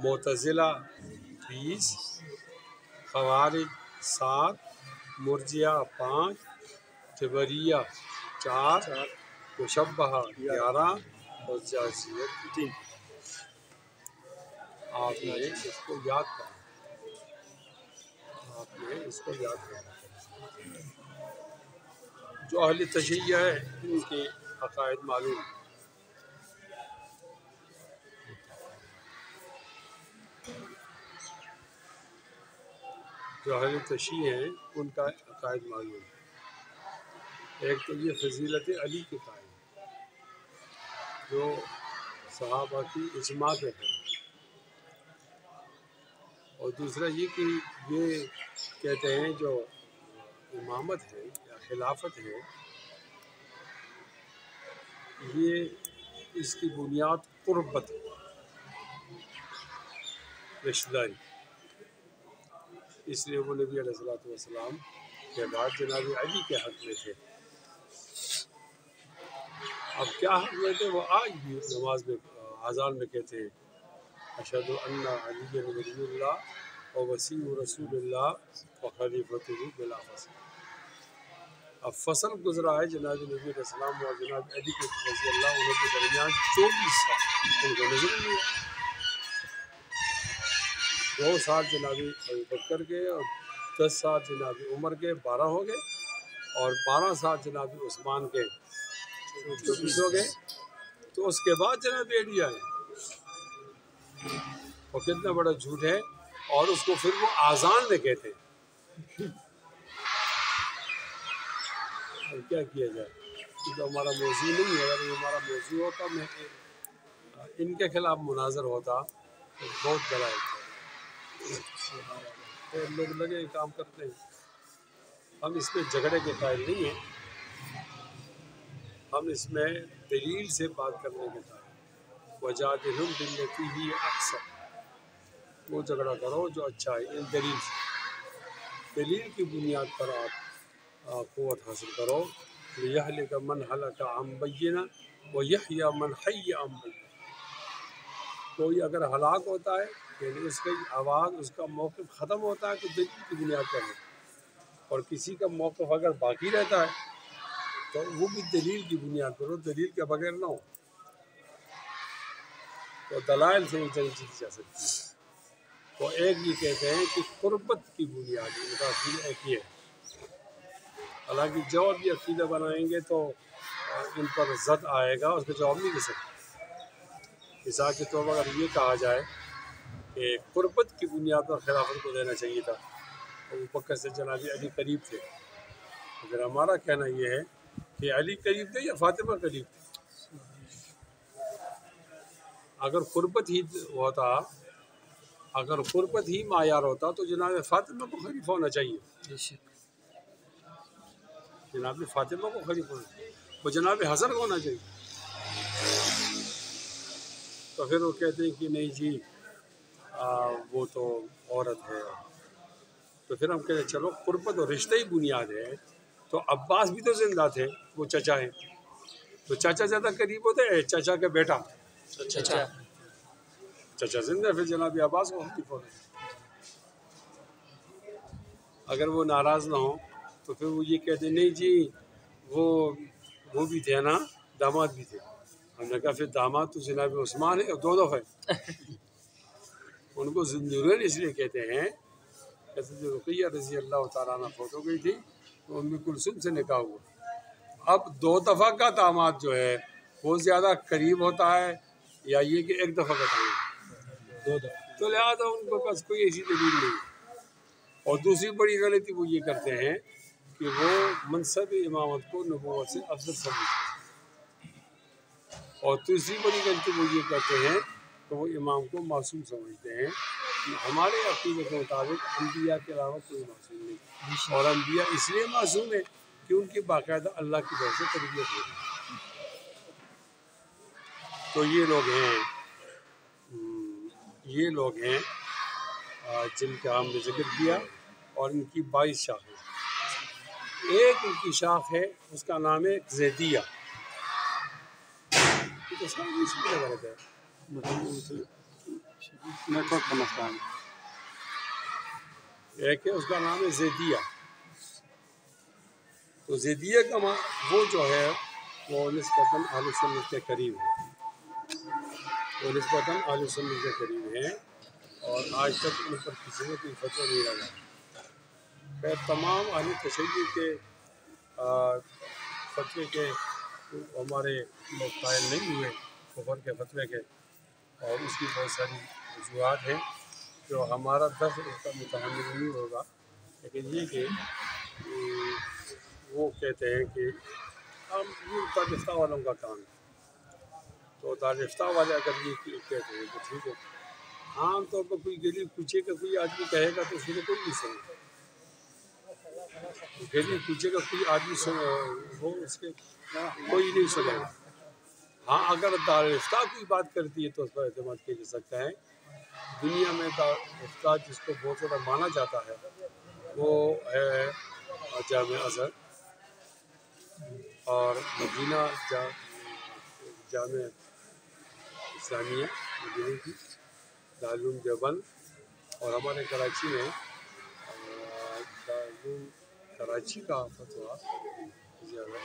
मुतज़िला 20, ख़वारिज 7, मुर्जिया 5, जबरिया 4, मुशब्बहा 11 और जाज़ियत 3। आपने इसको याद करना, जो अहले तशय्युअ है इनके अक़ाइद मालूम। जो अहले तशय्युअ हैं उनका अक़ाइद मालूम। एक तो ये फ़ज़ीलत अली के कायल जो सहाबा की इजमा के हैं, और दूसरा ये कि ये कहते हैं जो इमामत है या खिलाफत है, ये इसकी बुनियाद क़ुर्बत रिश्तेदारी, इसलिए वो नबी अलैहिस्सलातु वस्सलाम के बाद जनाब अली के हक़ में थे। अब क्या हक़ में थे वो आज भी नमाज में आज़ान में कहते हैं, अशहदु अन्ना अलिय्यन वलियुल्लाह व वसीय्यु रसूलुल्लाह व खलीफतुहु बिला फ़स्ल। अब फसल गुजरा है जनाब नबी अलैहिस्सलाम और जनाब अली के रज़ी अल्लाह अन्हु के दरमियान 24 साल, उनको नजर नहीं आया। 2 साल जनाब अबू बकर के और 10 साल जनाब उमर के 12 हो गए, और 12 साल जनाब उस्मान के 24 हो गए। तो उसके बाद जनाब अली आए, और कितना बड़ा झूठ है, और उसको फिर वो आज़ान में कहते हैं। और क्या किया जाए, ये तो हमारा मौजू नहीं है। अगर ये हमारा मौजू होता, मैं इनके खिलाफ मुनाजर होता तो बहुत बड़ा है। तो लोग लगे काम करते हैं, हम इसमें झगड़े के कायल नहीं हैं, हम इसमें दलील से बात करने के कायल। वजादिलहुम बिल्लती ही अहसन, वो झगड़ा करो जो अच्छा है इन दलील से, दलील की बुनियाद पर आप क़ुव्वत हासिल करो। लियहलिक मन हलका अन बय्यिना व यहया मन हय्या अन बय्यिना। कोई अगर हलाक होता है यानी उसकी आवाज़, उसका मौक़िफ़ ख़त्म होता है तो दलील की बुनियाद पर है, और किसी का मौक़िफ़ अगर बाकी रहता है तो वो भी दलील की बुनियाद पर हो, दलील के बगैर ना हो। तो दलाइल से ही जंग जीती जा सकती है। तो एक ये कहते हैं कि क़ुर्बत की बुनियाद उनका अक़ीदा एक ही है। हालांकि जवाब भी अक़ीदा बनाएंगे तो इन पर ज़द आएगा, उसका जवाब नहीं दे सकते। मिसाल के तौर पर अगर ये कहा जाए कि क़ुर्बत की बुनियाद पर खिलाफत को देना चाहिए था, तो अबू बकर से जनाब अली करीब थे। अगर हमारा कहना यह है कि अली करीब थे या फ़ातिमा करीब थे, अगर क़ुर्बत ही होता, अगर क़ुर्बत ही मायार होता तो जनाब फ़ातिमा को खलीफा होना चाहिए, जनाब फ़ातिमा को खलीफा होना चाहिए, वो जनाब हसन को होना चाहिए। तो फिर वो कहते हैं कि नहीं जी वो तो औरत है। तो फिर हम कहते हैं चलो क़ुर्बत और रिश्ते ही बुनियाद है। तो अब्बास भी तो जिंदा थे, वो चचा हैं, तो चाचा ज़्यादा करीब होते हैं चाचा के बेटा, चाचा जिंदा, फिर जनाब अब्बास को खलीफा होना। अगर वो नाराज़ ना हो तो फिर वो ये कहते नहीं जी वो भी थे ना, दामाद भी थे। हमने कहा फिर दामाद तो जनाब उस्मान है और 2 दफ़े उनको ज़ुन्नुरैन इसलिए कहते हैं, जैसे जो रुक़ैया रज़ी अल्लाह तआला अन्हा फ़ौत हो गई थी तो उम्मे कुलसूम से निकाह हुआ। अब 2 दफ़ा का दामाद जो है वो ज़्यादा करीब होता है या ये कि 1 दफ़ा का दामाद? 2 दफ़ा। तो लिहाजा उनके पास कोई ऐसी दलील नहीं। और दूसरी बड़ी गलती वो ये करते हैं कि वो मनसब इमामत को नबूवत से अफजल समझते हैं, और तीसरी बड़ी गलती वो ये करते हैं कि वो इमाम को मासूम समझते हैं। हमारे अक़ीदे के मुताबिक अंबिया के अलावा कोई मासूम नहीं, और अंबिया इसलिए मासूम है कि उनकी बाकायदा अल्लाह की तरफ से तरबियत होती है। तो ये लोग हैं जिनका हमने जिक्र किया, और इनकी 22 शाखें। एक इनकी शाख है उसका नाम है ज़ैदिया। तो सब इसमें गलत है, नेटवर्क का मसला है। एक है उसका नाम है ज़ैदिया। तो ज़ैदिया का वो जो है वो निस्बतन अहले सुन्नत के करीब है, वो निस्बतन अहले सुन्नत के करीब है और आज तक उन पर किसी ने कोई फतवा नहीं लगा। खैर तमाम अहले तशय्युअ के फतवे के हमारे लोग कायल नहीं हुए कुफर के फतवे के, और उसकी बहुत सारी वजूहत हैं जो हमारा दर्स उसका मुतहम्मिल नहीं होगा। लेकिन ये कि वो कहते हैं कि हम ये दारिफ्ता वालों का काम है, तो दारिफ्ता वाले अगर ये कहते हैं तो ठीक है। आम तौर पर कोई गली पूछे का कोई आदमी कहेगा तो उसको कोई नहीं सुनेगा, गली पूछे का कोई आदमी वो उसके कोई नहीं सुनेगा। हाँ अगर दारिफ्ता कोई बात करती है तो उस पर एतमाद किया जा सकता है। दुनिया में दारिफ्ता जिसको बहुत ज़्यादा माना जाता है वो है जामे अज़हर और मदीना जामे इस्लामिया मदीना की, दारुल देवबंद, और हमारे कराची में दारुल कराची का फतवा ज़्यादा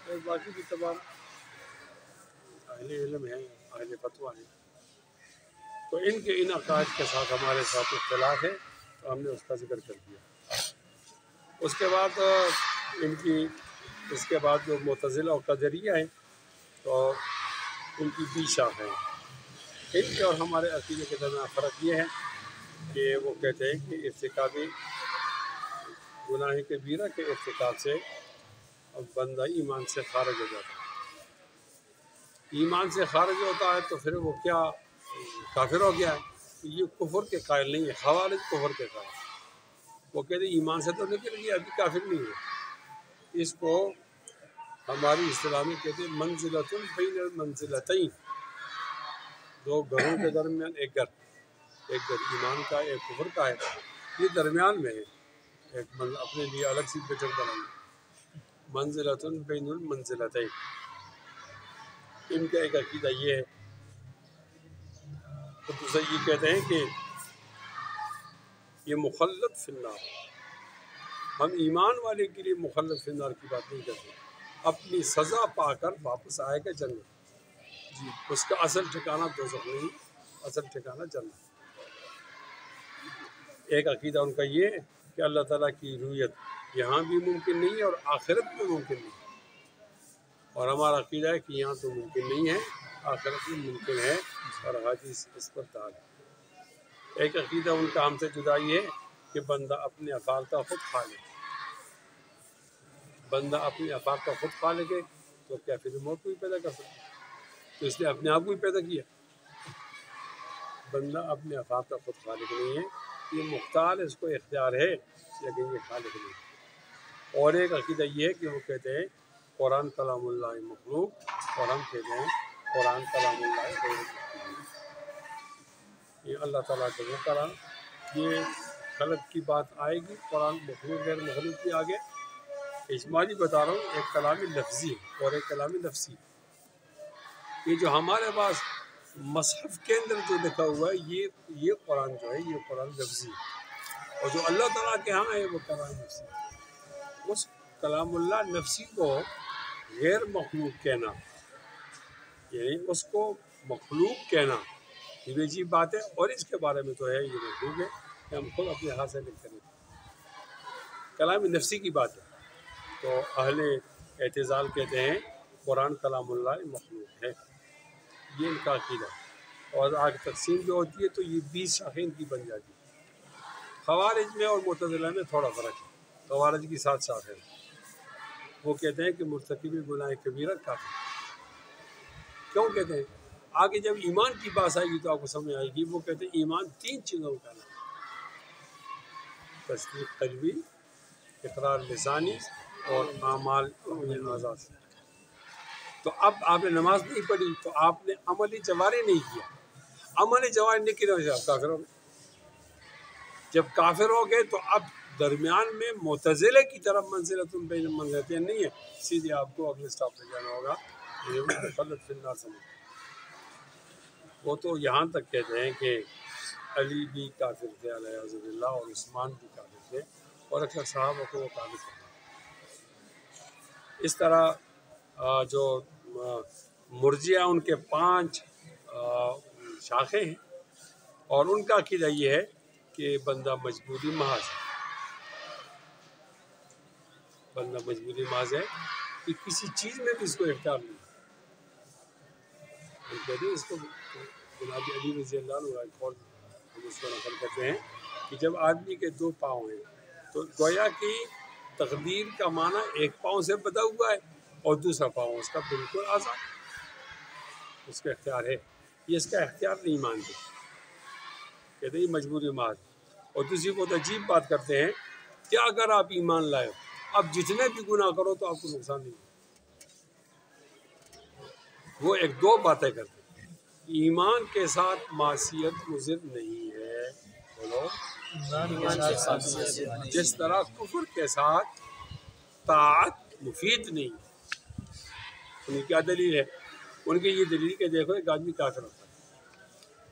और बाकी भी तमाम अहले इल्म हैं, अहले फतवा हैं। तो इनके इन अकाद के साथ हमारे साथ इख्तिलाफ है, तो हमने उसका जिक्र कर दिया। उसके बाद इसके बाद जो मुतज़िला और क़दरिया हैं तो उनकी 20 शाख हैं। इनके और हमारे अक़ीदे के दरमियान फ़र्क ये है कि वो कहते हैं कि इर्तिकाबी गुनाह कबीरा के इर्तिकाब से अब बंदा ईमान से खारिज हो जाता है। ईमान से खारिज होता है तो फिर वो क्या काफिर हो गया है? तो ये कुफर के कायल नहीं है, खवारिज कुफर के कायल। वो कहते ईमान से तो निकल गया, अभी काफिर नहीं है। इसको हमारी इस्लाम में कहते हैं मंजिलतुन बैनल मंजिलतैन, दो घरों के दरमियान एक घर ईमान का एक कुफर का है, ये दरमियान में है, एक अपने लिए अलग सी जगह बनाई, मंजिलतुन बैनुल मंजिलतैन। इनका एक अकीदा ये है। तो दूसरा ये कहते हैं कि ये मुखल्लद फिन्नार, हम ईमान वाले के लिए मुखल्लद फिन्नार की बात नहीं करते, अपनी सज़ा पाकर वापस आएगा जन्नत जी, उसका असल ठिकाना दोज़ख नहीं, असल ठिकाना जन्नत। एक अकीदा उनका ये है कि अल्लाह ताला की रूयत यहाँ भी मुमकिन नहीं है और आखिरत में मुमकिन नहीं है, और हमारा अकीदा है कि यहाँ तो मुमकिन नहीं है, आखिरत में मुमकिन है, और हदीस इस पर दाल है। एक अकीदा उनका हमसे जुदा ये है कि बंदा अपने अफ़ाल का खुद खालिक, बंदा अपने अफ़ाल का खुद खालिक है, तो क्या फिर मौत को भी पैदा कर सकता है? तो इसने अपने आप को भी पैदा किया। बंदा अपने अफ़ाल का खुद खालिक नहीं है, ये मुख्तार है, इसको इख्तियार है, लेकिन ये खालिक नहीं है। और एक अकीदा ये है कि वो कहते हैं कुरान कलामुल्लाह मखलूक, और हम कहते हैं कुरान कलामुल्लाह गैर मखलूक। ये अल्लाह ताला का वो कलाम, ये खलक की बात आएगी कुरान मखलूक गैर मखलूक के आगे। इजमाली बता रहा हूँ, एक कलामी लफ्ज़ी और एक कलामी नफ्सी। ये जो हमारे पास मसहफ़ के अंदर जो लिखा हुआ है ये कुरान जो है ये कुरान लफ्ज़ी है, और जो अल्लाह ताला के यहाँ है वो कलाम नफ्सी। उस कलामुल्लाह नफ्सी को गैर मखलूक कहना, यानी उसको मखलूक कहना, ये भी अजीब बात है। और इसके बारे में तो है ये मखलूक है कि हम खुद अपने हाथ से लिख करें, कलाम नफ्सी की बात है। तो अहले एतज़ाल कहते हैं कुरान कलामुल्लाह मखलूक है, ये इनका अक़ीदा। और आगे तकसीम जो होती है तो ये 20 शाखें की बन जाती है। खवारिज में और मुतज़िला में थोड़ा फ़र्क है। खवारिज की 7 शाखें, वो कहते हैं कि मुर्तकिब गुनाह कबीरा काफिर। क्यों कहते हैं? आगे जब ईमान की बात आएगी तो आपको समझ आएगी। वो कहते हैं ईमान 3 चीज़ों का नाम, तस्दीक़ क़ल्बी, इक़रार लिसानी और आमाल आज़ाद। तो अब आपने नमाज नहीं पढ़ी तो आपने अमली जवारी नहीं किया, अमली जवारी नहीं किया तो काफिर हो गए। जब काफिर हो गए तो अब दरमियान में मुतज़िले की तरफ मंजिलतुन बैन मंजिलतैन नहीं है, सीधे आपको अगले स्टॉप पे जाना होगा। ये मुखल्लद फिन्नार समझ। वो तो यहाँ तक कहते हैं कि अली भी काफिर थे अलैहिस्सलाम और उस्मान भी काफिर थे और अक्सर साहब को वो काफिर थे। इस तरह जो मुर्जिया उनके 5 शाखें हैं और उनका अकीदा ये है कि बंदा मजबूरी महज है, बंदा मजबूरी महज है कि किसी चीज़ में भी इसको इख्तियार नहीं। हम कहते हैं इसको जनाब अली रज़ी अल्लाह अन्हु कौल हम उसको नकल करते हैं कि जब आदमी के 2 पाँव हैं तो गोया कि तकदीर का माना एक पाँव से बंधा हुआ है और दूसरा पाँव उसका बिल्कुल आज़ाद, उसका इख्तियार है। ये इसका इख्तियार नहीं मानते, कहते हैं मजबूरी महज। और दूसरी बहुत अजीब बात करते हैं कि अगर आप ईमान लाए अब जितने भी गुनाह करो तो आपको नुकसान नहीं। वो 1-2 बातें करते हैं। ईमान के साथ मासियत मुज़िर नहीं है, बोलो जिस तरह कुफ्र के साथ ताअत मुफीद नहीं है। उनकी क्या दलील है? उनकी ये दलील के देखो एक आदमी काफिर होता है,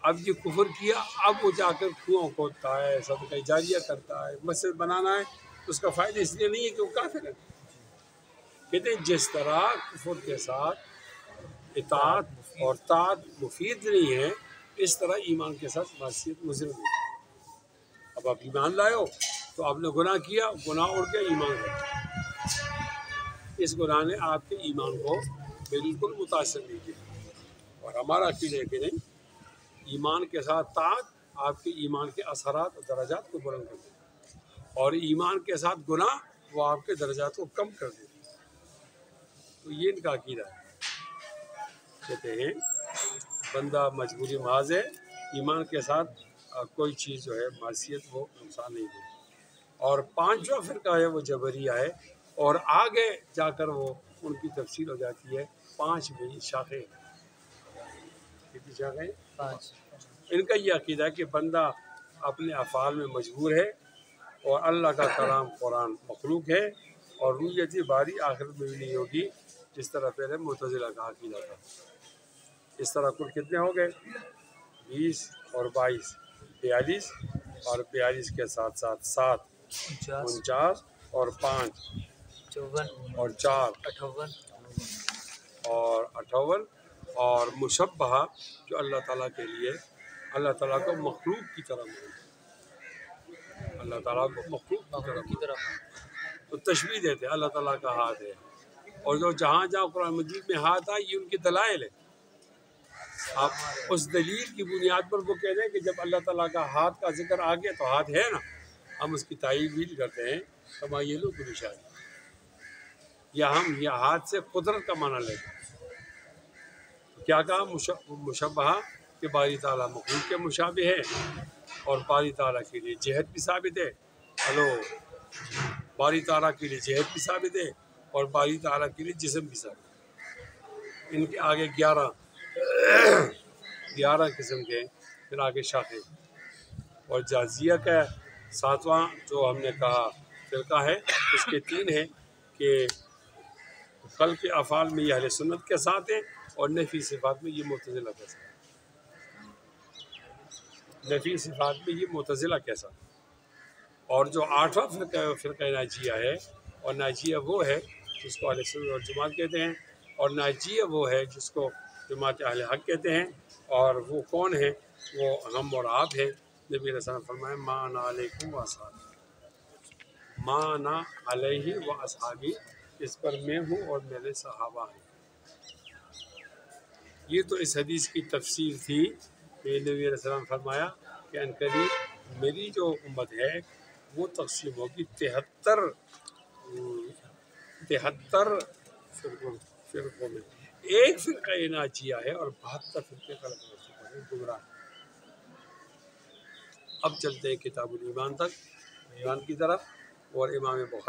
अब ये कुफ्र किया, अब वो जाकर कुआं खोदता है, सदका जारिया करता है, मस्जिद बनाना है, उसका फ़ायदा इसलिए नहीं है कि वो काफिर है। कहते हैं जिस तरह कुफ्र के साथ इताअत और ताअत मुफीद नहीं है, इस तरह ईमान के साथ मासियत मुज़िर नहीं है। अब आप ईमान लाए हो तो आपने गुनाह किया, गुनाह उड़ गया, ईमान हो गया। इस गुनाह ने आपके ईमान को बिल्कुल मुतासिर नहीं किया। और हमारा अकीदा है कि नहीं, ईमान के साथ ताअत आपके ईमान के असरात और दर्जात को बुलंद कर देती और ईमान के साथ गुनाह वो आपके दर्जात को कम कर देती। तो ये इनका अकीदा है। कहते हैं बंदा मजबूरी महज है, ईमान के साथ कोई चीज़ जो है मासियत वो नुकसान नहीं देती। और 5वां फ़िरका है वो जबरिया है और आगे जाकर वो उनकी तफसील हो जाती है 5 में शाखें। कितनी शाखें? 5। इनका ये अकीदा है कि बंदा अपने अफ़ाल में मजबूर है और अल्लाह का कलाम कुरान मखलूक है और रूयत बारी आखिरत में भी नहीं होगी, जिस तरह पहले मुतज़िला का अकीदा था। इस तरह कुल कितने हो गए? 20 और 22 42 और 42 के साथ साथ 7 49 और 5 54 और 4 58 और 58 और मुशब्बहा जो अल्लाह ताला के लिए अल्लाह ताला को मखलूक की तरह मानते, अल्लाह ताला को मखलूक की तरह तो तशबीह देते हैं अल्लाह ताला का हाथ है। और जो जहाँ जहाँ कुरान मजीद में हाथ आए ये उनकी दलाइल है। आप उस दलील की बुनियाद पर वो कह रहे हैं कि जब अल्लाह ताला का हाथ का जिक्र आ गया तो हाथ है ना, हम उसकी तारीफ भी करते हैं कमा ये लोग निशान, या हम यह हाथ से कुदरत का माना लेते हैं। क्या कहा? मुशब्बहा कि बारी ताला मखलूक के मुशाबिह है और बारी ताला के लिए जहत भी साबित है। हेलो, बारी ताला के लिए जहत भी साबित है और बारी ताला के लिए जिस्म भी साबित है। इनके आगे 11 किस्म के फिर आगे शाखें। और जाजिया का 7वां जो हमने कहा फ़िरका है उसके 3 हैं कि कल के अफ़ाल में ये अहले सुन्नत के साथ है और नफ़ी सिफ़ात में ये मुतज़िला के साथ, नफ़ी सिफ़ात में ये मुतज़िला के साथ। और जो 8वां फ़िरका नाजिया है और नाजिया वो है जिसको अहले सुन्नत वल जमात कहते हैं और नाजिया वो है जिसको जमात अहले हक़ कहते हैं। और वो कौन है? वो हम और आप हैं। नबी रसूल फरमाए मा अना अलैकुम व अस्हाबी, मा अना अलैहि व अस्हाबी, इस पर मैं हूँ और मेरे सहाबा हैं। ये तो इस हदीस की तफसीर थी कि नबी रसूल फरमाया कि अनकरीब मेरी जो उम्मत है वो तकसीम होगी 73 फ़िरक़ों में। एक फ़िरका ये नाजिया है और 72 फ़िरक़े गलत गुमराह। अब चलते हैं किताबुल ईमान तक, ईमान की तरफ। और इमाम बुखारी